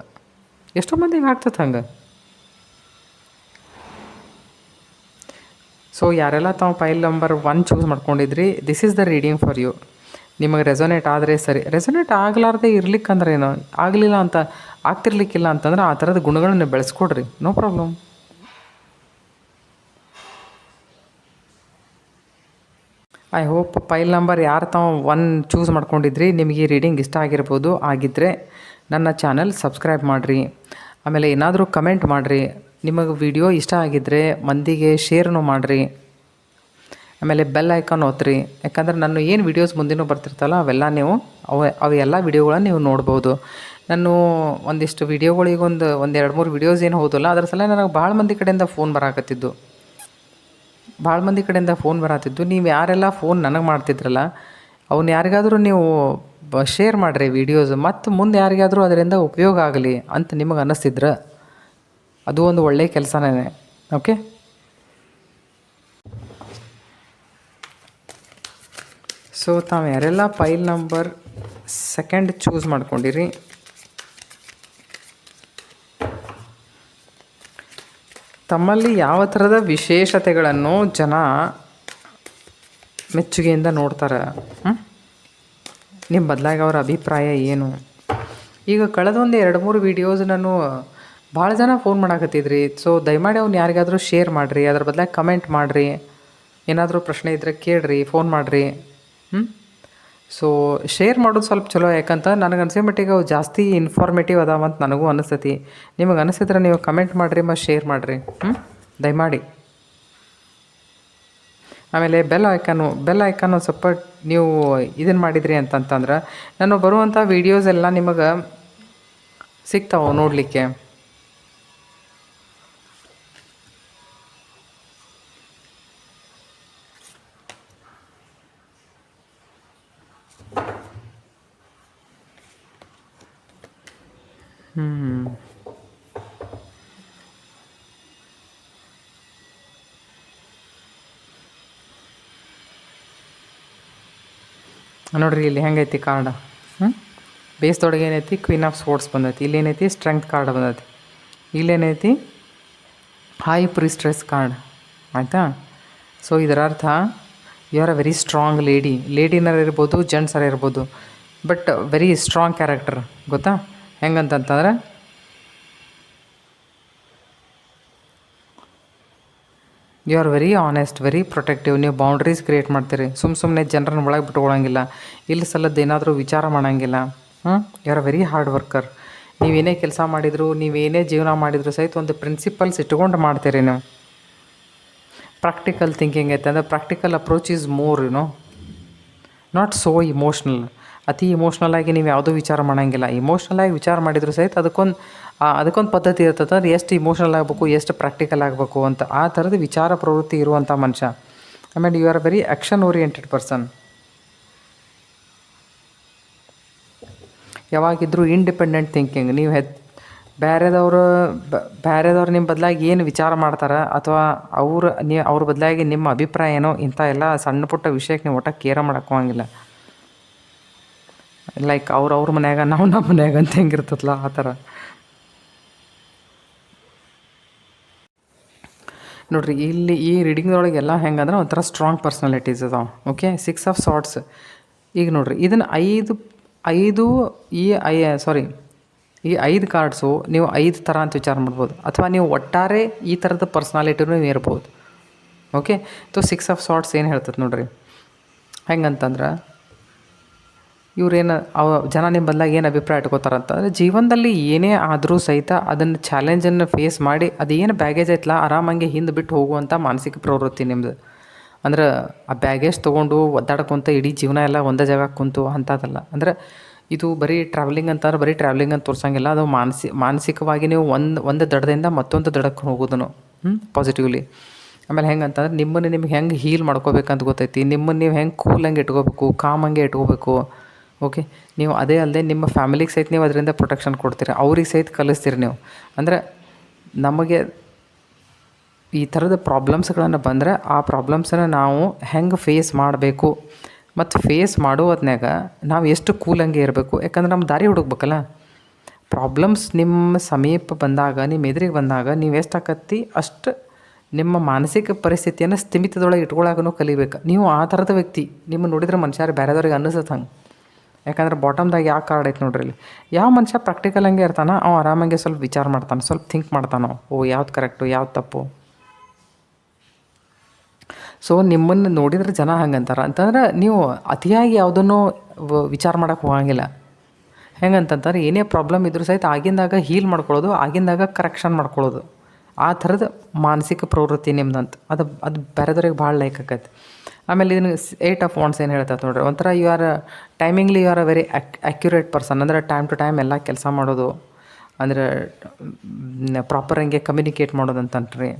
Speaker 1: ಎಷ್ಟೋ ಮಂದಿಗೆ ಆಗ್ತದೆ ಹಂಗೆ. ಸೊ ಯಾರೆಲ್ಲ ತಾವು ಫೈಲ್ ನಂಬರ್ 1 ಚೂಸ್ ಮಾಡ್ಕೊಂಡಿದ್ರಿ, this is the reading for you. ನಿಮಗೆ ರೆಸೊನೇಟ್ ಆದರೆ ಸರಿ. ರೆಸೊನೇಟ್ ಆಗಲಾರ್ದೆ ಇರ್ಲಿಕ್ಕಂದ್ರೆ ಏನು, ಆಗಲಿಲ್ಲ ಅಂತ ಆಗ್ತಿರ್ಲಿಕ್ಕಿಲ್ಲ ಅಂತಂದ್ರೆ ಆ ಥರದ ಗುಣಗಳನ್ನು ಬೆಳೆಸ್ಕೊಡ್ರಿ, no problem. I hope file number ಯಾರು ತಾವು 1 ಚೂಸ್ ಮಾಡ್ಕೊಂಡಿದ್ರಿ ನಿಮಗೆ ಈ ರೀಡಿಂಗ್ ಇಷ್ಟ ಆಗಿರ್ಬೋದು. ಆಗಿದ್ದರೆ ನನ್ನ ಚಾನಲ್ ಸಬ್ಸ್ಕ್ರೈಬ್ ಮಾಡಿರಿ. ಆಮೇಲೆ ಏನಾದರೂ ಕಮೆಂಟ್ ಮಾಡಿರಿ. ನಿಮಗೆ ವಿಡಿಯೋ ಇಷ್ಟ ಆಗಿದ್ದರೆ ಮಂದಿಗೆ ಶೇರ್ನು ಮಾಡಿರಿ. ಆಮೇಲೆ ಬೆಲ್ ಐಕಾನ್ ಒತ್ತಿರಿ. ಯಾಕಂದ್ರೆ ನಾನು ಏನು ವೀಡಿಯೋಸ್ ಮುಂದಿನೂ ಬರ್ತಿರ್ತಲ್ಲ ಅವೆಲ್ಲ ನೀವು ಅವೆಲ್ಲ ವೀಡಿಯೋಗಳನ್ನ ನೀವು ನೋಡ್ಬೋದು. ನಾನು ಒಂದಿಷ್ಟು ವೀಡಿಯೋಗಳಿಗೆ ಒಂದು 2-3 ವೀಡಿಯೋಸ್ ಏನು ಹೋದಲ್ಲ, ಅದ್ರ ಸಲ ನನಗೆ ಭಾಳ ಮಂದಿ ಕಡೆಯಿಂದ ಫೋನ್ ಬರಾತಿದ್ದು. ನೀವು ಯಾರೆಲ್ಲ ಫೋನ್ ನನಗೆ ಮಾಡ್ತಿದ್ರಲ್ಲ, ಅವ್ನು ಯಾರಿಗಾದರೂ ನೀವು ಶೇರ್ ಮಾಡಿರಿ ವೀಡಿಯೋಸ್, ಮತ್ತು ಮುಂದೆ ಯಾರಿಗಾದರೂ ಅದರಿಂದ ಉಪಯೋಗ ಆಗಲಿ ಅಂತ ನಿಮಗೆ ಅನ್ನಿಸ್ತಿದ್ರೆ ಅದು ಒಂದು ಒಳ್ಳೆಯ ಕೆಲಸನೇ. ಓಕೆ, ಸೊ ತಾವು ಯಾರೆಲ್ಲ ಫೈಲ್ ನಂಬರ್ 2 ಚೂಸ್ ಮಾಡ್ಕೊಂಡಿರಿ, ತಮ್ಮಲ್ಲಿ ಯಾವ ಥರದ ವಿಶೇಷತೆಗಳನ್ನು ಜನ ಮೆಚ್ಚುಗೆಯಿಂದ ನೋಡ್ತಾರೆ, ನಿಮ್ಮ ಬದಲಾಗಿ ಅವರ ಅಭಿಪ್ರಾಯ ಏನು? ಈಗ ಕಳೆದ 2-3 ವೀಡಿಯೋಸ್ ನಾನು ಭಾಳ ಜನ ಫೋನ್ ಮಾಡಾಕತ್ತಿದ್ರಿ. ಸೊ ದಯಮಾಡಿ ಅವ್ನು ಯಾರಿಗಾದರೂ ಶೇರ್ ಮಾಡಿರಿ, ಅದ್ರ ಬದಲಾಗಿ ಕಮೆಂಟ್ ಮಾಡಿರಿ. ಏನಾದರೂ ಪ್ರಶ್ನೆ ಇದ್ದರೆ ಕೇಳಿರಿ, ಫೋನ್ ಮಾಡಿರಿ. ಸೊ ಶೇರ್ ಮಾಡೋದು ಸ್ವಲ್ಪ ಚಲೋ. ಯಾಕಂತ ನನಗೆ ಅನಿಸೋ ಮಟ್ಟಿಗೆ ಅವು ಜಾಸ್ತಿ ಇನ್ಫಾರ್ಮೇಟಿವ್ ಅದಾವಂತ ನನಗೂ ಅನಿಸ್ತತಿ. ನಿಮಗೆ ಅನಿಸಿದ್ರೆ ನೀವು ಕಮೆಂಟ್ ಮಾಡಿರಿ ಮತ್ತು ಶೇರ್ ಮಾಡಿರಿ, ದಯಮಾಡಿ. ಆಮೇಲೆ ಬೆಲ್ ಐಕಾನು ಸ್ವಲ್ಪ ನೀವು ಇದನ್ನು ಮಾಡಿದ್ರಿ ಅಂತಂತಂದ್ರೆ ನಾನು ಬರುವಂಥ ವೀಡಿಯೋಸ್ ಎಲ್ಲ ನಿಮಗೆ ಸಿಗ್ತಾವೆ ನೋಡಲಿಕ್ಕೆ. ನೋಡ್ರಿ ಇಲ್ಲಿ ಹೆಂಗೈತಿ ಕಾರ್ಡ್. ಬೇಸ್ದೊಳಗೆ ಏನೈತಿ ಕ್ವೀನ್ ಆಫ್ ಸ್ವೋರ್ಡ್ಸ್ ಬಂದೈತಿ. ಇಲ್ಲೇನೈತಿ ಸ್ಟ್ರೆಂಗ್ತ್ ಕಾರ್ಡ್ ಬಂದೈತಿ. ಇಲ್ಲೇನೈತಿ ಹೈ ಪ್ರಿಸ್ಟ್ರೆಸ್ ಕಾರ್ಡ್. ಆಯಿತಾ? ಸೊ ಇದರ ಅರ್ಥ you are a very strong ಲೇಡಿನರ ಇರ್ಬೋದು, ಜೆಂಟ್ಸರ ಇರ್ಬೋದು, ಬಟ್ ವೆರಿ ಸ್ಟ್ರಾಂಗ್ ಕ್ಯಾರೆಕ್ಟರ್. ಗೊತ್ತಾ ಹೆಂಗಂತಂತಂದ್ರೆ, you are very honest, very protective. ನೀವು ಬೌಂಡ್ರೀಸ್ ಕ್ರಿಯೇಟ್ ಮಾಡ್ತೀರಿ. ಸುಮ್ಮನೆ ಜನರನ್ನ ಒಳಗೆ ಬಿಟ್ಕೊಳ್ಳೋಂಗಿಲ್ಲ, ಇಲ್ಲಿ ಸಲ್ಲದ್ದು ಏನಾದರೂ ವಿಚಾರ ಮಾಡೋಂಗಿಲ್ಲ. You are a very hard worker. ನೀವೇನೇ ಕೆಲಸ ಮಾಡಿದ್ರು, ನೀವೇನೇ ಜೀವನ ಮಾಡಿದ್ರು ಸಹಿತ ಒಂದು ಪ್ರಿನ್ಸಿಪಲ್ಸ್ ಇಟ್ಕೊಂಡು ಮಾಡ್ತೀರಿ ನೀವು. ಪ್ರಾಕ್ಟಿಕಲ್ ಥಿಂಕಿಂಗ್ ಐತೆ ಅಂದರೆ practical approach is more not so emotional. ಅತಿ ಇಮೋಷ್ನಲ್ ಆಗಿ ನೀವು ಯಾವುದೂ ವಿಚಾರ ಮಾಡೋಂಗಿಲ್ಲ. ಇಮೋಷ್ನಲ್ ಆಗಿ ವಿಚಾರ ಮಾಡಿದ್ರು ಸಹಿತ ಅದಕ್ಕೊಂದು ಪದ್ಧತಿ ಇರ್ತದೆ. ಅಂದ್ರೆ ಎಷ್ಟು ಇಮೋಷ್ನಲ್ ಆಗಬೇಕು, ಎಷ್ಟು ಪ್ರಾಕ್ಟಿಕಲ್ ಆಗಬೇಕು ಅಂತ, ಆ ಥರದ ವಿಚಾರ ಪ್ರವೃತ್ತಿ ಇರುವಂಥ ಮನುಷ್ಯ. ಆಮೇಲೆ you are very action oriented person. ಯಾವಾಗಿದ್ದರೂ ಇಂಡಿಪೆಂಡೆಂಟ್ ಥಿಂಕಿಂಗ್. ನೀವು ಬೇರೆದವ್ರು ನಿಮ್ಮ ಬದಲಾಗಿ ಏನು ವಿಚಾರ ಮಾಡ್ತಾರೆ, ಅಥವಾ ಅವ್ರ ಬದಲಾಗಿ ನಿಮ್ಮ ಅಭಿಪ್ರಾಯ ಏನೋ, ಇಂಥ ಎಲ್ಲ ಸಣ್ಣ ಪುಟ್ಟ ವಿಷಯಕ್ಕೆ ನೀವು ಒಟ್ಟ ಕೇರ ಮಾಡೋಕ್ಕೋಂಗಿಲ್ಲ. ಲೈಕ್ ಅವ್ರ ಮನ್ಯಾಗ ನಾವು ನಮ್ಮ ಮನ್ಯಾಗ ಅಂತ ಹೆಂಗಿರ್ತದಲ್ಲ ಆ ಥರ. ನೋಡಿರಿ ಇಲ್ಲಿ ಈ ರೀಡಿಂಗ್ದೊಳಗೆಲ್ಲ ಹೆಂಗಂದ್ರೆ ಒಂಥರ ಸ್ಟ್ರಾಂಗ್ ಪರ್ಸ್ನಾಲಿಟೀಸ್ ಅದಾವೆ. Okay, 6 of swords. ಈಗ ನೋಡಿರಿ ಇದನ್ನು ಈ 5 ಕಾರ್ಡ್ಸು ನೀವು 5 ಥರ ಅಂತ ವಿಚಾರ ಮಾಡ್ಬೋದು, ಅಥವಾ ನೀವು ಒಟ್ಟಾರೆ ಈ ಥರದ ಪರ್ಸ್ನಾಲಿಟಿನೂ ನೀವು ಇರ್ಬೋದು. ಓಕೆ. 6 ಆಫ್ ಸಾರ್ಟ್ಸ್ ಏನು ಹೇಳ್ತದೆ ನೋಡ್ರಿ, ಹೆಂಗಂತಂದ್ರೆ ಇವ್ರೇನು ಜನ ನಿಮ್ಮ ಬದಲಾಗಿ ಏನು ಅಭಿಪ್ರಾಯ ಇಟ್ಕೋತಾರಂತಂದರೆ, ಜೀವನದಲ್ಲಿ ಏನೇ ಆದರೂ ಸಹಿತ ಅದನ್ನು ಚಾಲೆಂಜನ್ನು ಫೇಸ್ ಮಾಡಿ ಅದೇನು ಬ್ಯಾಗೇಜ್ ಐತಲ್ಲ ಆರಾಮಾಗಿ ಹಿಂದೆ ಬಿಟ್ಟು ಹೋಗುವಂಥ ಮಾನಸಿಕ ಪ್ರವೃತ್ತಿ ನಿಮ್ಮದು. ಅಂದ್ರೆ ಆ ಬ್ಯಾಗೇಜ್ ತೊಗೊಂಡು ಒದ್ದಾಡ್ಕೊತ ಇಡೀ ಜೀವನ ಎಲ್ಲ ಒಂದೇ ಜಾಗ ಕುಂತು ಅಂಥದ್ದಲ್ಲ. ಅಂದ್ರೆ ಇದು ಬರೀ ಟ್ರಾವೆಲಿಂಗ್ ಅಂತಾರೆ, ಬರೀ ಟ್ರಾವೆಲಿಂಗ್ ಅಂತ ತೋರ್ಸಂಗಿಲ್ಲ. ಅದು ಮಾನಸಿಕವಾಗಿ ನೀವು ಒಂದು ದಡದಿಂದ ಮತ್ತೊಂದು ದಡಕ್ಕೆ ಹೋಗೋದನ್ನು ಪಾಸಿಟಿವ್ಲಿ. ಆಮೇಲೆ ಹೆಂಗಂತಂದ್ರೆ ನಿಮಗೆ ಹೆಂಗೆ ಹೀಲ್ ಮಾಡ್ಕೋಬೇಕಂತ ಗೊತ್ತೈತಿ, ನಿಮ್ಮನ್ನು ನೀವು ಹೆಂಗೆ ಕೂಲಂಗೆ ಇಟ್ಕೋಬೇಕು, ಕಾಮಂಗೆ ಇಟ್ಕೋಬೇಕು. ಓಕೆ. ನೀವು ಅದೇ ಅಲ್ಲದೆ ನಿಮ್ಮ ಫ್ಯಾಮಿಲಿಗೆ ಸಹಿತ ನೀವು ಅದರಿಂದ ಪ್ರೊಟೆಕ್ಷನ್ ಕೊಡ್ತೀರಿ, ಅವ್ರಿಗೆ ಸಹಿತ ಕಲಿಸ್ತೀರಿ ನೀವು. ಅಂದರೆ ನಮಗೆ ಈ ಥರದ ಪ್ರಾಬ್ಲಮ್ಸ್ಗಳನ್ನು ಬಂದರೆ ಆ ಪ್ರಾಬ್ಲಮ್ಸನ್ನು ನಾವು ಹೆಂಗೆ ಫೇಸ್ ಮಾಡಬೇಕು ಮತ್ತು ಫೇಸ್ ಮಾಡುವುದನ್ಯಾಗ ನಾವು ಎಷ್ಟು ಕೂಲಂಗೆ ಇರಬೇಕು. ಯಾಕಂದ್ರೆ ನಮ್ಮ ದಾರಿ ಹುಡುಕ್ಬೇಕಲ್ಲ. ಪ್ರಾಬ್ಲಮ್ಸ್ ನಿಮ್ಮ ಸಮೀಪ ಬಂದಾಗ, ನಿಮ್ಮ ಎದುರಿಗೆ ಬಂದಾಗ ನೀವು ಎಷ್ಟಾಕತ್ತಿ ಅಷ್ಟು ನಿಮ್ಮ ಮಾನಸಿಕ ಪರಿಸ್ಥಿತಿಯನ್ನು ಸ್ಥಿಮಿತದೊಳಗೆ ಇಟ್ಕೊಳ್ಳೋಕ್ಕೂ ಕಲಿಬೇಕು. ನೀವು ಆ ಥರದ ವ್ಯಕ್ತಿ. ನಿಮ್ಮ ನೋಡಿದ್ರೆ ಮನುಷ್ಯರು ಬೇರೆದವ್ರಿಗೆ ಅನ್ನಿಸುತ್ತೆ ಹಂಗೆ. ಯಾಕಂದ್ರೆ ಬಾಟಮ್ದಾಗ ಯಾವ ಕಾರ್ಡ್ ಐತೆ ನೋಡ್ರಿ ಇಲ್ಲಿ, ಯಾವ ಮನುಷ್ಯ ಪ್ರಾಕ್ಟಿಕಲ್ ಹಂಗೆ ಇರ್ತಾನೆ, ಅವ ಆರಾಮಾಗೆ ಸ್ವಲ್ಪ ವಿಚಾರ ಮಾಡ್ತಾನೆ, ಸ್ವಲ್ಪ ಥಿಂಕ್ ಮಾಡ್ತಾನೆ, ಯಾವ್ದು ಕರೆಕ್ಟು ಯಾವ್ದು ತಪ್ಪು. ಸೊ ನಿಮ್ಮನ್ನು ನೋಡಿದ್ರೆ ಜನ ಹಂಗಂತಾರೆ ಅಂತಂದ್ರೆ ನೀವು ಅತಿಯಾಗಿ ಯಾವುದನ್ನು ವಿಚಾರ ಮಾಡೋಕ್ಕೆ ಹೋಗಂಗಿಲ್ಲ. ಹೆಂಗಂತಂತಾರೆ ಏನೇ ಪ್ರಾಬ್ಲಮ್ ಇದ್ರೂ ಸಹಿತ ಆಗಿಂದಾಗ ಹೀಲ್ ಮಾಡ್ಕೊಳ್ಳೋದು, ಆಗಿಂದಾಗ ಕರೆಕ್ಷನ್ ಮಾಡ್ಕೊಳ್ಳೋದು, ಆ ಥರದ ಮಾನಸಿಕ ಪ್ರವೃತ್ತಿ ನಿಮ್ದಂತ. ಅದು ಬೇರೆದವ್ರಿಗೆ ಭಾಳ ಲೈಕ್ ಆಕೈತೆ. ಆಮೇಲೆ ಇದನ್ನು 8 ಆಫ್ ವಾಂಡ್ಸ್ ಏನು ಹೇಳ್ತೈತೆ ನೋಡ್ರಿ, ಒಂಥರ you are timingly you are a very accurate person. ಅಂದರೆ ಟೈಮ್ ಟು ಟೈಮ್ ಎಲ್ಲ ಕೆಲಸ ಮಾಡೋದು, ಅಂದರೆ ಪ್ರಾಪರ್ ಹಂಗೆ ಕಮ್ಯುನಿಕೇಟ್ ಮಾಡೋದು ಅಂತನ್ರಿ.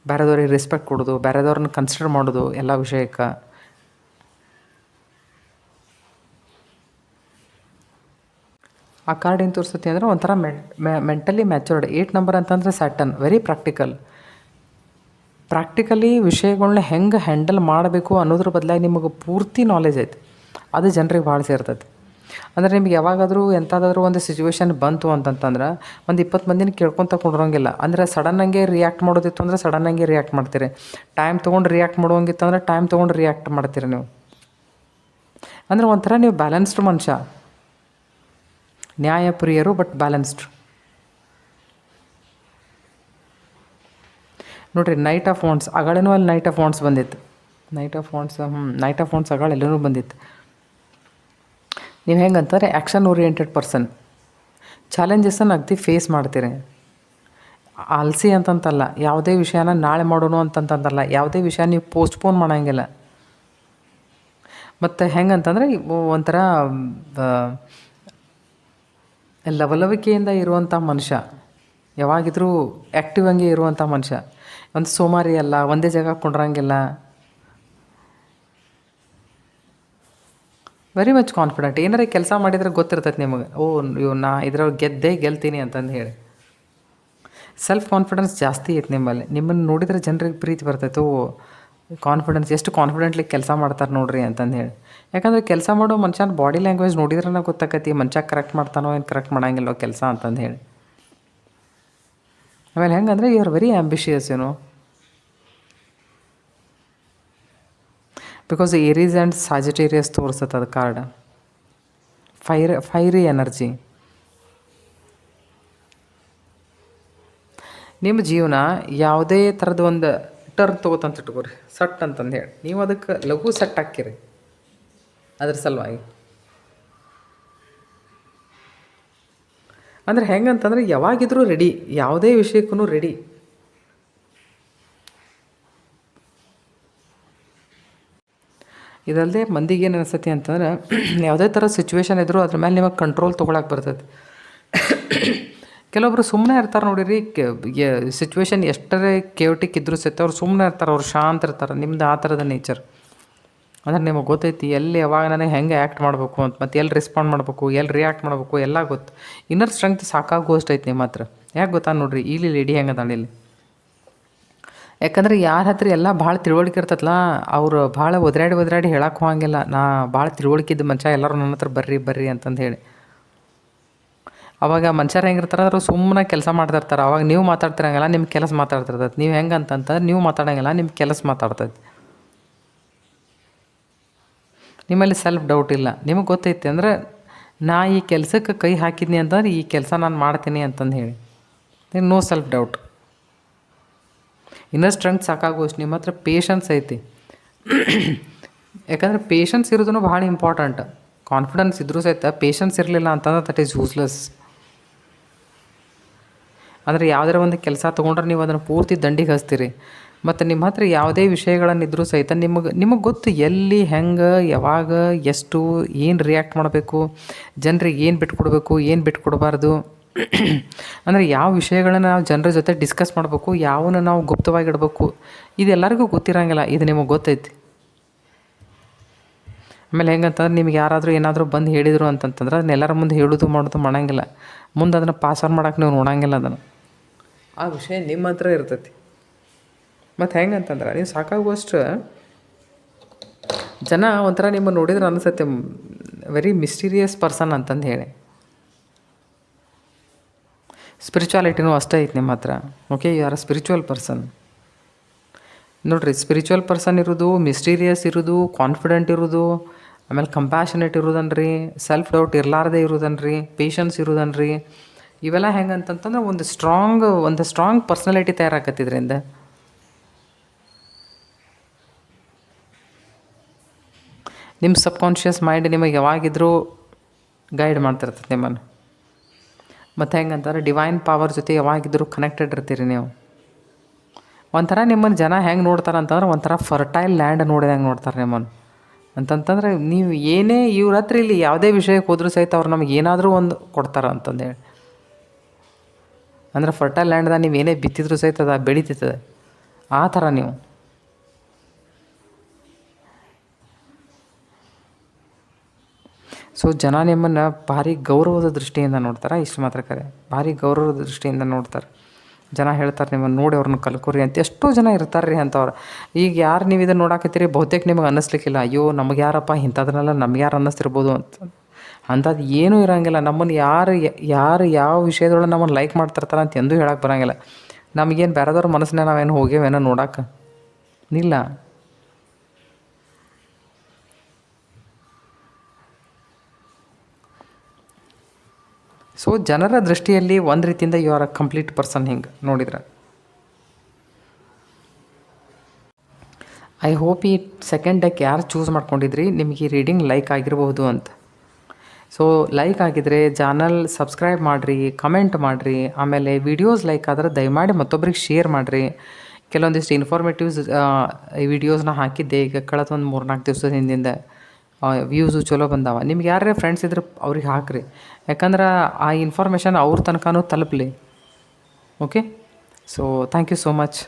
Speaker 1: ಬೇರೆದವ್ರಿಗೆ ರೆಸ್ಪೆಕ್ಟ್ ಕೊಡೋದು, ಬೇರೆದವ್ರನ್ನ ಕನ್ಸಿಡರ್ ಮಾಡೋದು ಎಲ್ಲ ವಿಷಯಕ್ಕೆ. ಆ ಕಾರ್ಡ್ ಏನು ತೋರಿಸುತ್ತೆ ಅಂದರೆ ಒಂಥರ ಮೆಂಟಲಿ ಮ್ಯಾಚೂರ್ಡ್. 8 ನಂಬರ್ ಅಂತಂದರೆ ಸ್ಯಾಟರ್ನ್, ವೆರಿ ಪ್ರಾಕ್ಟಿಕಲಿ ವಿಷಯಗಳನ್ನ ಹೆಂಗೆ ಹ್ಯಾಂಡಲ್ ಮಾಡಬೇಕು ಅನ್ನೋದ್ರ ಬದಲಾಗಿ ನಿಮಗೆ ಪೂರ್ತಿ ನಾಲೆಜ್ ಐತೆ. ಅದು ಜನರಿಗೆ ಭಾಳ ಸೇರ್ತೈತೆ. ಅಂದರೆ ನಿಮ್ಗೆ ಯಾವಾಗಾದರೂ ಎಂಥದಾದ್ರೂ ಒಂದು ಸಿಚುವೇಶನ್ ಬಂತು ಅಂತಂತಂದ್ರೆ ಒಂದು 20 ಮಂದಿನ ಕೇಳ್ಕೊತ ಕುಂಡ್ರಂಗಿಲ್ಲ. ಅಂದರೆ ಸಡನ್ನಾಗೆ ರಿಯಾಕ್ಟ್ ಮಾಡೋದಿತ್ತು ಅಂದರೆ ಸಡನ್ನಾಗೆ ರಿಯಾಕ್ಟ್ ಮಾಡ್ತೀರಿ. ಟೈಮ್ ತೊಗೊಂಡು ರಿಯಾಕ್ಟ್ ಮಾಡೋಂಗಿತ್ತು ಅಂದರೆ ಟೈಮ್ ತೊಗೊಂಡು ರಿಯಾಕ್ಟ್ ಮಾಡ್ತೀರಿ ನೀವು. ಅಂದರೆ ಒಂಥರ ನೀವು ಬ್ಯಾಲೆನ್ಸ್ಡ್ ಮನುಷ್ಯ, ನ್ಯಾಯಪ್ರಿಯರು ಬಟ್ ಬ್ಯಾಲೆನ್ಸ್ಡ್. ನೋಡಿರಿ ನೈಟ್ ಆಫ್ ವಾಂಡ್ಸ್ ಅಗಳೇನೂ ಅಲ್ಲಿ ನೈಟ್ ಆಫ್ ವಾಂಡ್ಸ್ ಬಂದಿತ್ತು. ನೈಟ್ ಆಫ್ ವಾಂಡ್ಸ್ ಅಗಳೆಲ್ಲನೂ ಬಂದಿತ್ತು. ನೀವು ಹೆಂಗಂತಾರೆ ಆ್ಯಕ್ಷನ್ ಓರಿಯೆಂಟೆಡ್ ಪರ್ಸನ್, ಚಾಲೆಂಜಸನ್ನು ಅಗದಿ ಫೇಸ್ ಮಾಡ್ತೀರಿ. ಆಲ್ಸಿ ಅಂತಂತಲ್ಲ, ಯಾವುದೇ ವಿಷಯನ ನಾಳೆ ಮಾಡೋಣ ಅಂತಂತಂದಲ್ಲ, ಯಾವುದೇ ವಿಷಯ ನೀವು ಪೋಸ್ಟ್ಪೋನ್ ಮಾಡೋಂಗಿಲ್ಲ. ಮತ್ತು ಹೆಂಗಂತಂದರೆ ಒಂಥರ ಲವಲವಿಕೆಯಿಂದ ಇರುವಂಥ ಮನುಷ್ಯ, ಯಾವಾಗಿದ್ರೂ ಆ್ಯಕ್ಟಿವ್ ಹಂಗೆ ಇರುವಂಥ ಮನುಷ್ಯ. ಒಂದು ಸೋಮಾರಿ ಅಲ್ಲ, ಒಂದೇ ಜಾಗ ಕುಂಡ್ರಂಗಿಲ್ಲ. Very much confident. ಏನಾರ ಕೆಲಸ ಮಾಡಿದರೆ ಗೊತ್ತಿರ್ತೈತೆ ನಿಮಗೆ, ನಾ ಇದ್ರೊಳಗೆ ಗೆಲ್ತೀನಿ ಅಂತಂದು ಹೇಳಿ. ಸೆಲ್ಫ್ ಕಾನ್ಫಿಡೆನ್ಸ್ ಜಾಸ್ತಿ ಐತೆ ನಿಮ್ಮಲ್ಲಿ. ನಿಮ್ಮನ್ನು ನೋಡಿದರೆ ಜನರಿಗೆ ಪ್ರೀತಿ ಬರ್ತೈತೆ. ಕಾನ್ಫಿಡೆನ್ಸ್ ಎಷ್ಟು ಕಾನ್ಫಿಡೆಂಟ್ಲಿ ಕೆಲಸ ಮಾಡ್ತಾರೆ ನೋಡ್ರಿ ಅಂತಂದು ಹೇಳಿ. ಯಾಕಂದರೆ ಕೆಲಸ ಮಾಡೋ ಮನುಷ್ಯನ ಬಾಡಿ ಲ್ಯಾಂಗ್ವೇಜ್ ನೋಡಿದ್ರೆ ಗೊತ್ತಾಕೈತಿ ಮನುಷ್ಯ ಕರೆಕ್ಟ್ ಮಾಡ್ತಾನೋ ಏನು ಕರೆಕ್ಟ್ ಮಾಡೋಂಗಿಲ್ಲೋ ಕೆಲಸ ಅಂತಂದು ಹೇಳಿ. ಆಮೇಲೆ ಹೆಂಗಂದರೆ you are very ambitious because Aries and Sagittarius ತೋರಿಸ್ತದೆ ಅದು ಕಾರ್ಡ್. Fiery energy. ನಿಮ್ಮ ಜೀವನ ಯಾವುದೇ ಥರದ ಒಂದು ಟರ್ನ್ ತೊಗೋತಂತ ಇಟ್ಕೋರಿ, ಸಟ್ ಅಂತಂದು ಹೇಳಿ ನೀವು ಅದಕ್ಕೆ ಲಘು ಸೆಟ್ ಹಾಕಿರಿ ಅದ್ರ ಸಲುವಾಗಿ. ಅಂದರೆ ಹೆಂಗಂತಂದ್ರೆ ಯಾವಾಗಿದ್ರೂ ರೆಡಿ, ಯಾವುದೇ ವಿಷಯಕ್ಕೂ ರೆಡಿ. ಇದಲ್ಲದೆ ಮಂದಿಗೆ ಏನು ಅನಿಸ್ತೈತಿ ಅಂತಂದ್ರೆ ಯಾವುದೇ ಥರ ಸಿಚುವೇಶನ್ ಇದ್ದರೂ ಅದ್ರ ಮೇಲೆ ನಿಮಗೆ ಕಂಟ್ರೋಲ್ ತೊಗೊಳಕ್ಕೆ ಬರ್ತೈತೆ. ಕೆಲವೊಬ್ರು ಸುಮ್ಮನೆ ಇರ್ತಾರೆ ನೋಡಿರಿ, ಸಿಚುವೇಶನ್ ಎಷ್ಟರೇ ಕೇವಟಿಕ್ ಇದ್ರೂ ಸಹಿತ ಅವ್ರು ಸುಮ್ಮನೆ ಇರ್ತಾರೆ, ಅವ್ರು ಶಾಂತ ಇರ್ತಾರೆ. ನಿಮ್ದು ಆ ಥರದ ನೇಚರ್. ಅಂದರೆ ನಿಮಗೆ ಗೊತ್ತೈತಿ ಎಲ್ಲಿ ಯಾವಾಗ ನನಗೆ ಹೆಂಗೆ ಆ್ಯಕ್ಟ್ ಮಾಡಬೇಕು ಅಂತ, ಮತ್ತು ಎಲ್ಲಿ ರೆಸ್ಪಾಂಡ್ ಮಾಡಬೇಕು, ಎಲ್ಲಿ ರಿಯಾಕ್ಟ್ ಮಾಡಬೇಕು ಎಲ್ಲ ಗೊತ್ತು. ಇನ್ನರ್ ಸ್ಟ್ರೆಂತ್ ಸಾಕಾಗೋಷ್ಟು ಐತೆ ನಿಮ್ಮ ಹತ್ರ. ಯಾಕೆ ಗೊತ್ತಾ ನೋಡಿರಿ, ಇಲ್ಲಿ ಲೇಡಿ ಹೆಂಗೆ ಅದಾಳೆ ಇಲ್ಲಿ. ಯಾಕಂದ್ರೆ ಯಾರ ಹತ್ರ ಎಲ್ಲ ಭಾಳ ತಿಳುವಳಿಕೆ ಇರ್ತೈತಲ್ಲ, ಅವರು ಭಾಳ ಒದ್ರಾಡಿ ಹೇಳಕ್ಕೆ ಹೋಗಂಗಿಲ್ಲ. ನಾ ಭಾಳ ತಿಳುವಳಿಕಿದ್ದ ಮನುಷ್ಯ, ಎಲ್ಲರೂ ನನ್ನ ಹತ್ರ ಬರ್ರಿ ಅಂತಂದು ಹೇಳಿ. ಅವಾಗ ಮನುಷ್ಯರು ಹೆಂಗಿರ್ತಾರೆ ಅಂದ್ರೆ ಸುಮ್ಮನೆ ಕೆಲಸ ಮಾಡ್ತಿರ್ತಾರೆ. ಅವಾಗ ನೀವು ಮಾತಾಡ್ತಿರಂಗಿಲ್ಲ, ನಿಮ್ಮ ಕೆಲಸ ಮಾತಾಡ್ತಿರ್ತೈತೆ. ನೀವು ಹೆಂಗೆ ಅಂತಂದ್ರೆ ನೀವು ಮಾತಾಡೋಂಗಿಲ್ಲ, ನಿಮ್ಮ ಕೆಲಸ ಮಾತಾಡ್ತೈತೆ. ನಿಮ್ಮಲ್ಲಿ ಸೆಲ್ಫ್ ಡೌಟ್ ಇಲ್ಲ. ನಿಮಗೆ ಗೊತ್ತೈತಿ ಅಂದರೆ ನಾ ಈ ಕೆಲಸಕ್ಕೆ ಕೈ ಹಾಕಿದ್ನಿ ಅಂತಂದ್ರೆ ಈ ಕೆಲಸ ನಾನು ಮಾಡ್ತೀನಿ ಅಂತಂದು ಹೇಳಿ, no self doubt. Inner strength ಸಾಕಾಗುವಷ್ಟು ನಿಮ್ಮ ಹತ್ರ ಪೇಷನ್ಸ್ ಐತಿ. ಯಾಕಂದರೆ ಪೇಷನ್ಸ್ ಇರೋದು ಭಾಳ ಇಂಪಾರ್ಟೆಂಟ್. ಕಾನ್ಫಿಡೆನ್ಸ್ ಇದ್ರೂ ಸಹಿತ ಪೇಷನ್ಸ್ ಇರಲಿಲ್ಲ ಅಂತಂದ್ರೆ ದಟ್ ಈಸ್ ಯೂಸ್ಲೆಸ್. ಅಂದರೆ ಯಾವುದಾರ ಒಂದು ಕೆಲಸ ತೊಗೊಂಡ್ರೆ ನೀವು ಅದನ್ನು ಪೂರ್ತಿ ದಂಡಿಗೆ ಹಚ್ತೀರಿ. ಮತ್ತು ನಿಮ್ಮ ಹತ್ರ ಯಾವುದೇ ವಿಷಯಗಳನ್ನಿದ್ರೂ ಸಹಿತ ನಿಮಗೆ ಗೊತ್ತು ಎಲ್ಲಿ, ಹೆಂಗೆ, ಯಾವಾಗ, ಎಷ್ಟು, ಏನು ರಿಯಾಕ್ಟ್ ಮಾಡಬೇಕು, ಜನರಿಗೆ ಏನು ಬಿಟ್ಕೊಡ್ಬೇಕು, ಏನು ಬಿಟ್ಕೊಡ್ಬಾರ್ದು. ಅಂದರೆ ಯಾವ ವಿಷಯಗಳನ್ನು ನಾವು ಜನರ ಜೊತೆ ಡಿಸ್ಕಸ್ ಮಾಡಬೇಕು, ಯಾವನ್ನ ನಾವು ಗುಪ್ತವಾಗಿ ಇಡಬೇಕು, ಇದೆಲ್ಲರಿಗೂ ಗೊತ್ತಿರೋಂಗಿಲ್ಲ. ಇದು ನಿಮಗೆ ಗೊತ್ತೈತಿ. ಆಮೇಲೆ ಹೆಂಗಂತಂದ್ರೆ ನಿಮ್ಗೆ ಯಾರಾದರೂ ಏನಾದರೂ ಬಂದು ಹೇಳಿದರು ಅಂತಂತಂದ್ರೆ ಅದನ್ನ ಎಲ್ಲರ ಮುಂದೆ ಹೇಳೋದು ಮಾಡೋದು ಮಾಡೋಂಗಿಲ್ಲ. ಮುಂದೆ ಅದನ್ನು ಪಾಸ್ ಆನ್ ಮಾಡೋಕೆ ನೀವು ನೋಡೋಂಗಿಲ್ಲ. ಅದನ್ನು ಆ ವಿಷಯ ನಿಮ್ಮ ಹತ್ರ ಇರ್ತೈತಿ. ಮತ್ತು ಹೆಂಗಂತಂದ್ರೆ ನೀವು ಸಾಕಾಗುವಷ್ಟು ಜನ ಒಂಥರ ನಿಮ್ಮ ನೋಡಿದ್ರೆ ಅನಿಸುತ್ತೆ ವೆರಿ ಮಿಸ್ಟೀರಿಯಸ್ ಪರ್ಸನ್ ಅಂತಂದು ಹೇಳಿ. ಸ್ಪಿರಿಚುವಾಲಿಟಿನೂ ಅಷ್ಟೇ ಐತೆ ನಿಮ್ಮ ಹತ್ರ. Okay, you are a spiritual person. ನೋಡಿರಿ, ಸ್ಪಿರಿಚುವಲ್ ಪರ್ಸನ್ ಇರೋದು, ಮಿಸ್ಟೀರಿಯಸ್ ಇರೋದು, ಕಾನ್ಫಿಡೆಂಟ್ ಇರೋದು, ಆಮೇಲೆ ಕಂಪ್ಯಾಷನೇಟ್ ಇರೋದನ್ರಿ, ಸೆಲ್ಫ್ ಡೌಟ್ ಇರಲಾರ್ದೇ ಇರೋದನ್ರಿ, ಪೇಷನ್ಸ್ ಇರೋದನ್ರಿ, ಇವೆಲ್ಲ ಹೆಂಗಂತಂತಂದ್ರೆ ಒಂದು ಸ್ಟ್ರಾಂಗ್ ಪರ್ಸ್ನಾಲಿಟಿ ತಯಾರಾಕತ್ತಿದ್ರಿಂದ. ನಿಮ್ಮ ಸಬ್ಕಾನ್ಷಿಯಸ್ ಮೈಂಡ್ ನಿಮಗೆ ಯಾವಾಗಿದ್ರೂ ಗೈಡ್ ಮಾಡ್ತಿರ್ತದೆ ನಿಮ್ಮನ್ನು. ಮತ್ತು ಹೆಂಗಂತಾರೆ ಡಿವೈನ್ ಪವರ್ ಜೊತೆ ಯಾವಾಗಿದ್ದರೂ ಕನೆಕ್ಟೆಡ್ ಇರ್ತೀರಿ ನೀವು. ಒಂಥರ ನಿಮ್ಮನ್ನು ಜನ ಹೆಂಗೆ ನೋಡ್ತಾರೆ ಅಂತಂದ್ರೆ ಒಂಥರ ಫರ್ಟೈಲ್ ಲ್ಯಾಂಡ್ ನೋಡಿದಂಗೆ ನೋಡ್ತಾರೆ ನಿಮ್ಮನ್ನು. ಅಂತಂತಂದ್ರೆ ನೀವು ಏನೇ ಇವ್ರ ಹತ್ರ ಇಲ್ಲಿ ಯಾವುದೇ ವಿಷಯಕ್ಕೆ ಹೋದರೂ ಸಹಿತ ಅವ್ರು ನಮಗೆ ಏನಾದರೂ ಒಂದು ಕೊಡ್ತಾರೆ ಅಂತಂದೇಳಿ. ಅಂದರೆ ಫರ್ಟೈಲ್ ಲ್ಯಾಂಡ್ದಾಗ ನೀವು ಏನೇ ಬಿತ್ತಿದ್ರೂ ಸಹಿತ ಅದು ಬೆಳೀತಿರ್ತದೆ. ಆ ಥರ ನೀವು. ಸೊ ಜನ ನಿಮ್ಮನ್ನು ಭಾರಿ ಗೌರವದ ದೃಷ್ಟಿಯಿಂದ ನೋಡ್ತಾರೆ. ಇಷ್ಟು ಮಾತ್ರ ಕರೆ, ಭಾರಿ ಗೌರವದ ದೃಷ್ಟಿಯಿಂದ ನೋಡ್ತಾರೆ. ಜನ ಹೇಳ್ತಾರೆ ನಿಮ್ಮನ್ನು ನೋಡಿ ಅವ್ರನ್ನ ಕಲ್ಕೋರಿ ಅಂತ. ಎಷ್ಟೋ ಜನ ಇರ್ತಾರೆ ರೀ ಅಂಥವ್ರು. ಈಗ ಯಾರು ನೀವು ಇದನ್ನು ನೋಡಾಕತ್ತೀರಿ ಬಹುತೇಕ ನಿಮಗೆ ಅನ್ನಿಸ್ಲಿಕ್ಕಿಲ್ಲ, ಅಯ್ಯೋ ನಮಗೆ ಯಾರಪ್ಪ ಇಂಥದ್ರನ್ನೆಲ್ಲ ನಮ್ಗೆ ಯಾರು ಅನ್ನಿಸ್ತಿರ್ಬೋದು ಅಂತ. ಅಂಥದ್ದು ಏನೂ ಇರೋಂಗಿಲ್ಲ. ನಮ್ಮನ್ನು ಯಾರು ಯಾವ ವಿಷಯದೊಳಗೆ ನಮ್ಮನ್ನು ಲೈಕ್ ಮಾಡ್ತಿರ್ತಾರೆ ಅಂತ ಎಂದೂ ಹೇಳಕ್ಕೆ ಬರೋಂಗಿಲ್ಲ. ನಮಗೇನು ಬೇರೆದವ್ರ ಮನಸ್ಸನ್ನ ನಾವೇನು ಹೋಗ್ಯವೇನೋ ನೋಡೋಕೆ ಇಲ್ಲ. ಸೊ ಜನರ ದೃಷ್ಟಿಯಲ್ಲಿ ಒಂದು ರೀತಿಯಿಂದ you are a complete person. ಹಿಂಗೆ ನೋಡಿದ್ರೆ ಐ ಹೋಪ್ ಈ ಸೆಕೆಂಡ್ ಡೆಕ್ ಯಾರು ಚೂಸ್ ಮಾಡ್ಕೊಂಡಿದ್ರಿ ನಿಮಗೆ ಈ ರೀಡಿಂಗ್ ಲೈಕ್ ಆಗಿರಬಹುದು ಅಂತ. ಸೊ ಲೈಕ್ ಆಗಿದ್ರೆ ಚಾನಲ್ ಸಬ್ಸ್ಕ್ರೈಬ್ ಮಾಡಿರಿ, ಕಮೆಂಟ್ ಮಾಡಿರಿ. ಆಮೇಲೆ ವಿಡಿಯೋಸ್ ಲೈಕ್ ಆದ್ರೆ ದಯಮಾಡಿ ಮತ್ತೊಬ್ರಿಗೆ ಶೇರ್ ಮಾಡಿರಿ. ಕೆಲವೊಂದಿಷ್ಟು ಇನ್ಫಾರ್ಮೇಟಿವ್ಸ್ ವಿಡಿಯೋಸ್ನ ಹಾಕಿದ್ದೆ ಈಗ ಕಳೆದ ಒಂದು 3-4 ದಿವಸದ ಹಿಂದಿಂದ. ವ್ಯೂಸು ಚಲೋ ಬಂದಾವ. ನಿಮ್ಗೆ ಯಾರೇ ಫ್ರೆಂಡ್ಸ್ ಇದ್ರೆ ಅವ್ರಿಗೆ ಹಾಕಿರಿ. ಯಾಕಂದ್ರೆ ಆ ಇನ್ಫಾರ್ಮೇಷನ್ ಅವ್ರ ತನಕನೂ ತಲುಪಲಿ. Okay, so thank you so much.